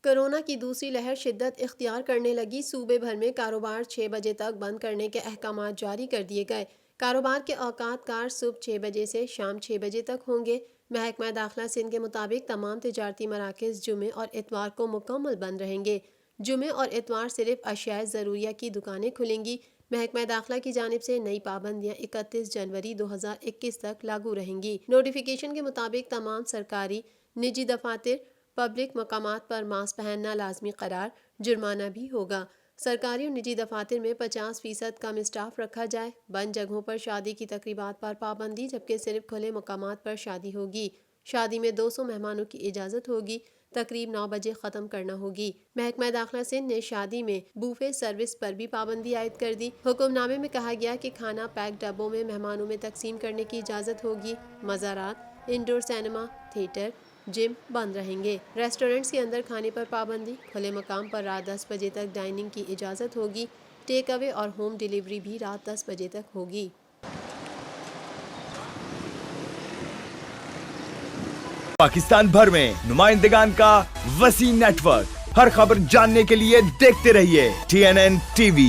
Corona کی دوسری لہر شدت اختیار کرنے لگی۔ صوبے بھر میں کاروبار 6 بجے تک بند کرنے کے احکامات جاری کر دیے گئے۔ کاروبار کے اوقات کار صبح 6 بجے سے شام 6 بجے تک ہوں گے۔ محکمہ داخلہ سندھ کے مطابق تمام تجارتی مراکز جمعے اور اتوار کو مکمل بند رہیں گے۔ جمعے اور اتوار صرف اشیاء ضروریہ کی دکانیں کھلیں گی۔ محکمہ داخلہ کی جانب سے نئی پابندیاں 31 جنوری 2021 تک لاگو رہیں گی۔ نوٹیفیکیشن کے مطابق تمام سرکاری، نجی دفاتر، پبلک مقامات پر ماسک پہننا لازمی قرار، جرمانہ بھی ہوگا۔ سرکاری اور نجی دفاتر میں 50% کم اسٹاف رکھا جائے۔ بند جگہوں پر شادی کی تقریبات پر پابندی، جبکہ صرف کھلے مقامات پر شادی ہوگی۔ شادی میں 200 مہمانوں کی اجازت ہوگی۔ تقریب 9 بجے ختم کرنا ہوگی۔ محکمہ داخلہ سندھ نے شادی میں بوفے سروس پر بھی پابندی عائد کر دی۔ حکم نامے میں کہا گیا کہ کھانا پیک ڈبوں میں مہمانوں میں تقسیم کرنے کی اجازت ہوگی۔ مزارات، انڈور سینما، تھیٹر، جم بند رہیں گے۔ ریسٹورنٹس کے اندر کھانے پر پابندی، کھلے مقام پر رات 10 بجے تک ڈائننگ کی اجازت ہوگی۔ ٹیک اوے اور ہوم ڈیلیوری بھی رات 10 بجے تک ہوگی۔ پاکستان بھر میں نمائندگان کا وسیع نیٹ ورک، ہر خبر جاننے کے لیے دیکھتے رہیے TNN TV۔